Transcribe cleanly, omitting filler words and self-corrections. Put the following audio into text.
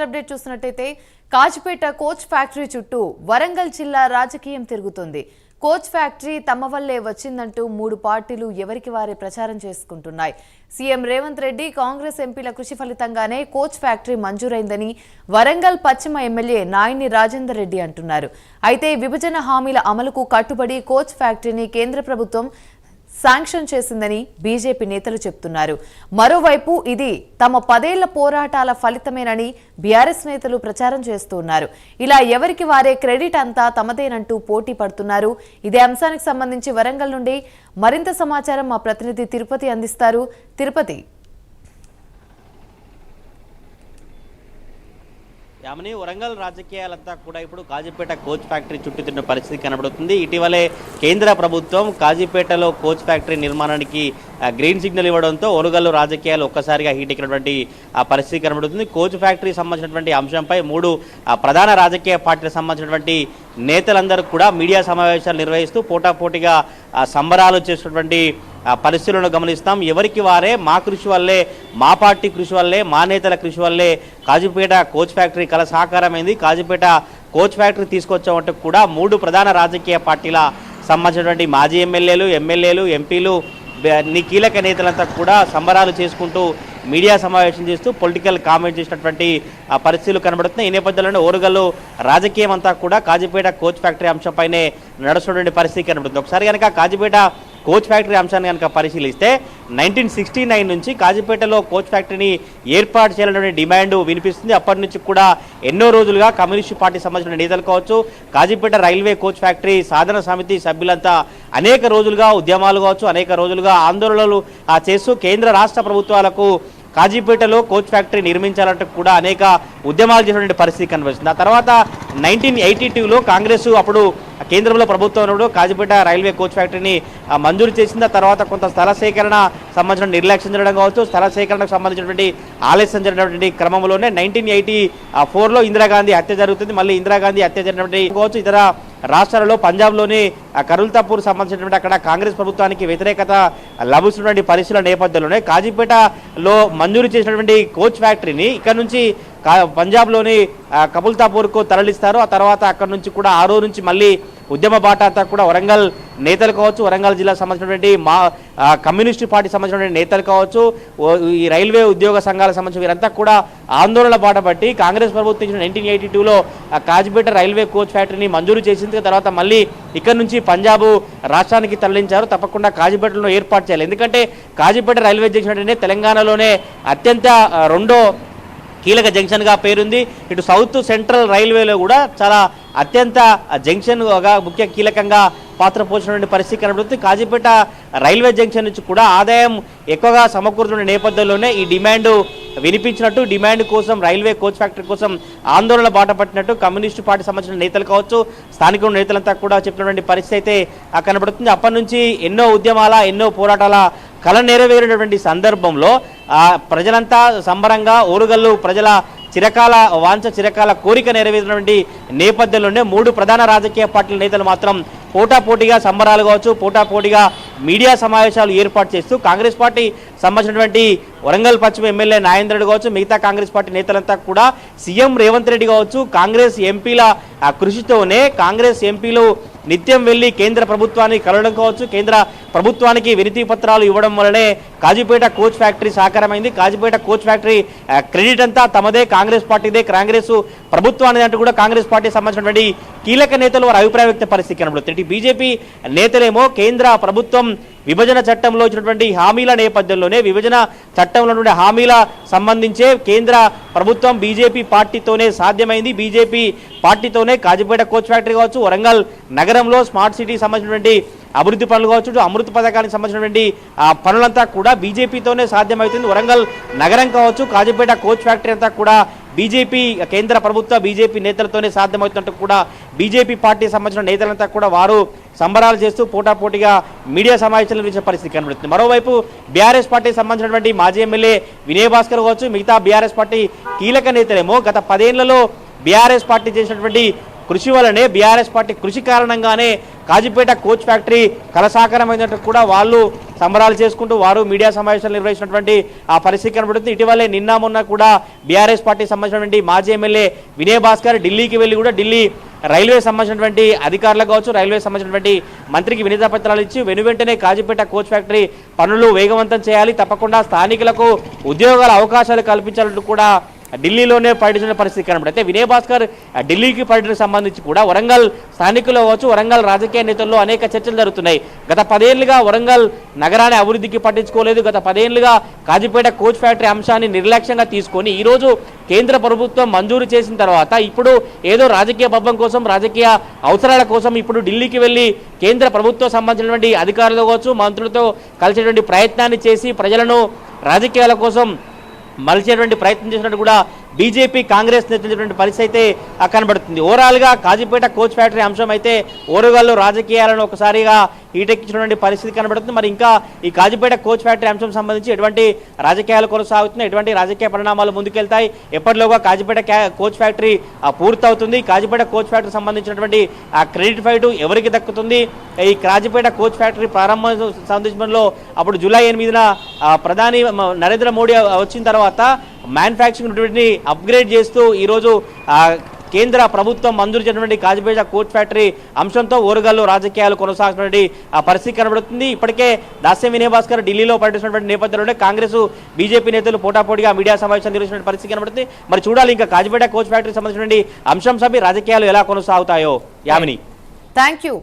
Update చూసినట్టయితే Kazipet coach factory చుట్టూ వరంగల్ జిల్లా రాజకీయం తిరుగుతుంది. కోచ్ ఫ్యాక్టరీ తమ వల్లే వచ్చిందంటూ మూడు పార్టీలు ఎవరికి వారే ప్రచారం చేసుకుంటున్నాయి. సీఎం రేవంత్ రెడ్డి కాంగ్రెస్ ఎంపీల కృషి ఫలితంగానే కోచ్ ఫ్యాక్టరీ మంజూరైందని వరంగల్ పశ్చిమ ఎమ్మెల్యే నాయని రాజేందర్ రెడ్డి అంటున్నారు. అయితే విభజన హామీల అమలుకు కట్టుబడి కోచ్ ఫ్యాక్టరీని కేంద్ర ప్రభుత్వం శాంక్షన్ చేసిందని బీజేపీ నేతలు చెబుతున్నారు. మరోవైపు ఇది తమ 10 ఏళ్ల పోరాటాల ఫలితమేనని బీఆర్ఎస్ నేతలు ప్రచారం చేస్తున్నారు. ఇలా ఎవరికి వారే క్రెడిట్ అంతా తమదేనంటూ పోటీ పడుతున్నారు. ఇదే అంశానికి సంబంధించి వరంగల్ నుండి మరింత సమాచారం మా ప్రతినిధి తిరుపతి అందిస్తారు. తిరుపతి, యామని వరంగల్ రాజకీయాలంతా కూడా ఇప్పుడు కాజీపేట కోచ్ ఫ్యాక్టరీ చుట్టుతున్న పరిస్థితి కనబడుతుంది. ఇటీవలే కేంద్ర ప్రభుత్వం కాజీపేటలో కోచ్ ఫ్యాక్టరీ నిర్మాణానికి గ్రీన్ సిగ్నల్ ఇవ్వడంతో వరంగల్ రాజకీయాలు ఒక్కసారిగా హీట్ ఎక్కినటువంటి పరిస్థితి కనబడుతుంది. కోచ్ ఫ్యాక్టరీ సంబంధించినటువంటి అంశంపై మూడు ప్రధాన రాజకీయ పార్టీలకు సంబంధించినటువంటి నేతలందరూ కూడా మీడియా సమావేశాలు నిర్వహిస్తూ పోటాపోటీగా సంబరాలు చేసినటువంటి పరిస్థితులను గమనిస్తాం. ఎవరికి వారే మా కృషి వల్లే, మా పార్టీ కృషి వల్లే, మా నేతల కృషి వల్లే కాజీపేట కోచ్ ఫ్యాక్టరీ కల సాకారమైంది. కాజీపేట కోచ్ ఫ్యాక్టరీ తీసుకొచ్చామంటే కూడా మూడు ప్రధాన రాజకీయ పార్టీల సంబంధించినటువంటి మాజీ ఎమ్మెల్యేలు, ఎంపీలు, కీలక నేతలంతా కూడా సంబరాలు చేసుకుంటూ మీడియా సమావేశం చేస్తూ పొలిటికల్ కామెంట్ చేసినటువంటి పరిస్థితులు కనబడుతున్నాయి. ఈ నేపథ్యంలోనే ఓరుగల్లు రాజకీయం అంతా కూడా కాజీపేట కోచ్ ఫ్యాక్టరీ అంశంపైనే నడుస్తున్నటువంటి పరిస్థితి కనబడుతుంది. ఒకసారి కనుక కాజీపేట కోచ్ ఫ్యాక్టరీ అంశాన్ని కనుక పరిశీలిస్తే 1969 నుంచి కాజీపేటలో కోచ్ ఫ్యాక్టరీని ఏర్పాటు చేయాలనే డిమాండ్ వినిపిస్తుంది. అప్పటి నుంచి కూడా ఎన్నో రోజులుగా కమ్యూనిస్టు పార్టీ సంబంధించిన నేతలు కావచ్చు, కాజీపేట రైల్వే కోచ్ ఫ్యాక్టరీ సాధన సమితి సభ్యులంతా అనేక రోజులుగా ఉద్యమాలు కావచ్చు, అనేక రోజులుగా ఆందోళనలు చేస్తూ కేంద్ర రాష్ట్ర ప్రభుత్వాలకు కాజీపేటలో కోచ్ ఫ్యాక్టరీ నిర్మించాలంటూ కూడా అనేక ఉద్యమాలు చేసినటువంటి పరిస్థితి కనిపిస్తుంది. ఆ తర్వాత 1982లో కాంగ్రెస్ అప్పుడు కేంద్రంలో ప్రభుత్వం ఉన్నప్పుడు కాజీపేట రైల్వే కోచ్ ఫ్యాక్టరీని మంజూరు చేసింది. ఆ తర్వాత కొంత స్థల సేకరణ సంబంధించిన నిర్లక్ష్యం జరగడం కావచ్చు, స్థల సేకరణకు సంబంధించినటువంటి ఆలస్యం జరిగినటువంటి క్రమంలోనే 1984లో ఇందిరాగాంధీ హత్య జరుగుతుంది. మళ్ళీ ఇందిరాగాంధీ హత్య జరిగినటువంటి కావచ్చు, ఇతర రాష్ట్రాలలో పంజాబ్లోని కరుల్తాపూర్ సంబంధించినటువంటి అక్కడ కాంగ్రెస్ ప్రభుత్వానికి వ్యతిరేకత లభిస్తున్నటువంటి పరిస్థితుల నేపథ్యంలోనే కాజీపేటలో మంజూరు చేసినటువంటి కోచ్ ఫ్యాక్టరీని ఇక్కడ నుంచి పంజాబ్లోని కపుల్తాపూర్కు తరలిస్తారు. ఆ తర్వాత అక్కడ నుంచి కూడా ఆ రోజు నుంచి మళ్ళీ ఉద్యమ బాట అంతా కూడా వరంగల్ నేతలు కావచ్చు, వరంగల్ జిల్లాకు సంబంధించినటువంటి కమ్యూనిస్టు పార్టీ సంబంధించినటువంటి నేతలు కావచ్చు, ఈ రైల్వే ఉద్యోగ సంఘాలకు సంబంధించిన వీరంతా కూడా ఆందోళన బాట పట్టి కాంగ్రెస్ ప్రభుత్వం 1982లో కాజీపేట రైల్వే కోచ్ ఫ్యాక్టరీని మంజూరు చేసింది. తర్వాత మళ్ళీ ఇక్కడ నుంచి పంజాబ్ రాష్ట్రానికి తరలించారు. తప్పకుండా కాజీపేటలో ఏర్పాటు చేయాలి. ఎందుకంటే కాజీపేట రైల్వే జంక్షన్ అంటే తెలంగాణలోనే అత్యంత రెండో కీలక జంక్షన్గా పేరుంది. ఇటు సౌత్ సెంట్రల్ రైల్వేలో కూడా చాలా అత్యంత జంక్షన్గా ముఖ్య కీలకంగా పాత్ర పోషించినటువంటి పరిస్థితి కనబడుతుంది. కాజీపేట రైల్వే జంక్షన్ నుంచి కూడా ఆదాయం ఎక్కువగా సమకూరుతున్న నేపథ్యంలోనే ఈ డిమాండ్ వినిపించినట్టు, డిమాండ్ కోసం రైల్వే కోచ్ ఫ్యాక్టరీ కోసం ఆందోళన బాట పట్టినట్టు కమ్యూనిస్టు పార్టీ సంబంధించిన నేతలు కావచ్చు, స్థానిక నేతలంతా కూడా చెప్పినటువంటి పరిస్థితి అయితే కనబడుతుంది. అప్పటి నుంచి ఎన్నో ఉద్యమాల, ఎన్నో పోరాటాల కళ నెరవేరినటువంటి సందర్భంలో ప్రజలంతా సంబరంగా ఓరుగల్లు ప్రజల చిరకాల కోరిక నెరవేరినటువంటి నేపథ్యంలోనే మూడు ప్రధాన రాజకీయ పార్టీల నేతలు మాత్రం పోటాపోటీగా సంబరాలు కావచ్చు, పోటాపోటీగా మీడియా సమావేశాలు ఏర్పాటు చేస్తూ కాంగ్రెస్ పార్టీ సంబంధించినటువంటి వరంగల్ పశ్చిమ ఎమ్మెల్యే నాగేంద్ర రెడ్డి కావచ్చు, మిగతా కాంగ్రెస్ పార్టీ నేతలంతా కూడా సీఎం రేవంత్ రెడ్డి కావచ్చు, కాంగ్రెస్ ఎంపీల కృషితోనే కాంగ్రెస్ ఎంపీలు నిత్యం వెళ్లి కేంద్ర ప్రభుత్వాన్ని కలవడం కావచ్చు, కేంద్ర ప్రభుత్వానికి వినతి పత్రాలు ఇవ్వడం వల్లనే కాజీపేట కోచ్ ఫ్యాక్టరీ సాకారమైంది. కాజీపేట కోచ్ ఫ్యాక్టరీ క్రెడిట్ అంతా తమదే, కాంగ్రెస్ పార్టీదే, కాంగ్రెస్ ప్రభుత్వానికి అంటూ కూడా కాంగ్రెస్ పార్టీ సంబంధించినటువంటి కీలక నేతలు వారు అభిప్రాయ వ్యక్త పరిస్థితి కనబడుతుంది. బీజేపీ నేతలేమో కేంద్ర ప్రభుత్వం విభజన చట్టంలో ఇచ్చినటువంటి హామీల నేపథ్యంలోనే విభజన చట్టంలో నుండి హామీల సంబంధించే కేంద్ర ప్రభుత్వం బీజేపీ పార్టీతోనే సాధ్యమైంది. బీజేపీ పార్టీతోనే కాజీపేట కోచ్ ఫ్యాక్టరీ కావచ్చు, వరంగల్ నగరంలో స్మార్ట్ సిటీ సంబంధించినటువంటి అభివృద్ధి పనులు కావచ్చు, అమృత పథకానికి సంబంధించినటువంటి పనులంతా కూడా బీజేపీతోనే సాధ్యమవుతుంది. వరంగల్ నగరం కావచ్చు, కాజీపేట కోచ్ ఫ్యాక్టరీ అంతా కూడా బీజేపీ కేంద్ర ప్రభుత్వ బీజేపీ నేతలతోనే సాధ్యమవుతున్నట్టు కూడా బీజేపీ పార్టీ సంబంధించిన నేతలంతా కూడా వారు సంబరాలు చేస్తూ పోటాపోటీగా మీడియా సమావేశాలు నిర్వహించిన పరిస్థితి కనబడుతుంది. మరోవైపు బీఆర్ఎస్ పార్టీ సంబంధించినటువంటి మాజీ ఎమ్మెల్యే వినయ్ భాస్కర్ కావచ్చు, మిగతా బీఆర్ఎస్ పార్టీ కీలక నేతలేమో గత 10 ఏళ్లలో బీఆర్ఎస్ పార్టీ చేసినటువంటి కృషి వల్లనే బీఆర్ఎస్ పార్టీ కృషి కారణంగానే కాజీపేట కోచ్ ఫ్యాక్టరీ కలసాకరమైనట్టు కూడా వాళ్ళు సంబరాలు చేసుకుంటూ వారు మీడియా సమావేశాలు నిర్వహించినటువంటి ఆ పరిస్థితి కనబడుతుంది. ఇటీవలే నిన్న మొన్న కూడా బీఆర్ఎస్ పార్టీకి సంబంధించినటువంటి మాజీ ఎమ్మెల్యే వినయ్ భాస్కర్ ఢిల్లీకి వెళ్ళి కూడా ఢిల్లీ రైల్వే సంబంధించినటువంటి అధికారులకు కావచ్చు, రైల్వే సంబంధించినటువంటి మంత్రికి వినతి పత్రాలు ఇచ్చి వెనువెంటనే కాజీపేట కోచ్ ఫ్యాక్టరీ పనులు వేగవంతం చేయాలి, తప్పకుండా స్థానికులకు ఉద్యోగాల అవకాశాలు కల్పించాలంటూ కూడా ఢిల్లీలోనే పర్యటించిన పరిస్థితి కనబడి అయితే వినయ్ భాస్కర్ ఢిల్లీకి పర్యటనకు సంబంధించి కూడా వరంగల్ స్థానికులు కావచ్చు, వరంగల్ రాజకీయ నేతల్లో అనేక చర్చలు జరుగుతున్నాయి. గత 10 ఏళ్లుగా వరంగల్ నగరాన్ని అభివృద్ధికి పట్టించుకోలేదు. గత 10 ఏళ్లుగా కాజీపేట కోచ్ ఫ్యాక్టరీ అంశాన్ని నిర్లక్ష్యంగా తీసుకొని ఈరోజు కేంద్ర ప్రభుత్వం మంజూరు చేసిన తర్వాత ఇప్పుడు ఏదో రాజకీయ పబ్బం కోసం, రాజకీయ అవసరాల కోసం ఇప్పుడు ఢిల్లీకి వెళ్ళి కేంద్ర ప్రభుత్వం సంబంధించినటువంటి అధికారులతో కావచ్చు, మంత్రులతో కలిసేటువంటి ప్రయత్నాన్ని చేసి ప్రజలను రాజకీయాల కోసం మలిచేటువంటి ప్రయత్నం చేసినట్టు కూడా బీజేపీ కాంగ్రెస్ నేతలైనటువంటి పరిస్థితి అయితే కనబడుతుంది. ఓవరాల్గా కాజీపేట కోచ్ ఫ్యాక్టరీ అంశం అయితే ఓరుగల్లు రాజకీయాలను ఒకసారిగా ఈటెక్కించినటువంటి పరిస్థితి కనబడుతుంది. మరి ఇంకా ఈ కాజీపేట కోచ్ ఫ్యాక్టరీ అంశం సంబంధించి ఎటువంటి రాజకీయాలు కొనసాగుతున్నాయి, ఎటువంటి రాజకీయ పరిణామాలు ముందుకెళ్తాయి, ఎప్పటిలోగా కాజీపేట కోచ్ ఫ్యాక్టరీ పూర్తవుతుంది, కాజీపేట కోచ్ ఫ్యాక్టరీ సంబంధించినటువంటి ఆ క్రెడిట్ ఫైట్ ఎవరికి దక్కుతుంది, ఈ కాజీపేట కోచ్ ఫ్యాక్టరీ ప్రారంభ సందర్భంలో అప్పుడు జూలై 8న ప్రధాని నరేంద్ర మోడీ వచ్చిన తర్వాత మ్యానుఫ్యాక్చరింగ్ అప్గ్రేడ్ చేస్తూ ఈరోజు కేంద్ర ప్రభుత్వం మంజూరు చేసినటువంటి కాజీపేట కోచ్ ఫ్యాక్టరీ అంశంతో ఓరుగల్లు రాజకీయాలు కొనసాగుతున్నటువంటి పరిస్థితి కనబడుతుంది. ఇప్పటికే దాస్యం వినయ్ భాస్కర్ ఢిల్లీలో పర్యటిస్తున్నటువంటి నేపథ్యంలోనే కాంగ్రెస్ బీజేపీ నేతలు పోటాపోటీగా మీడియా సమావేశం నిర్వహించిన పరిస్థితి కనబడుతుంది. మరి చూడాలి ఇంకా కాజీపేట కోచ్ ఫ్యాక్టరీ సంబంధించినటువంటి అంశం సభ్య రాజకీయాలు ఎలా కొనసాగుతాయో. Yamini, thank you.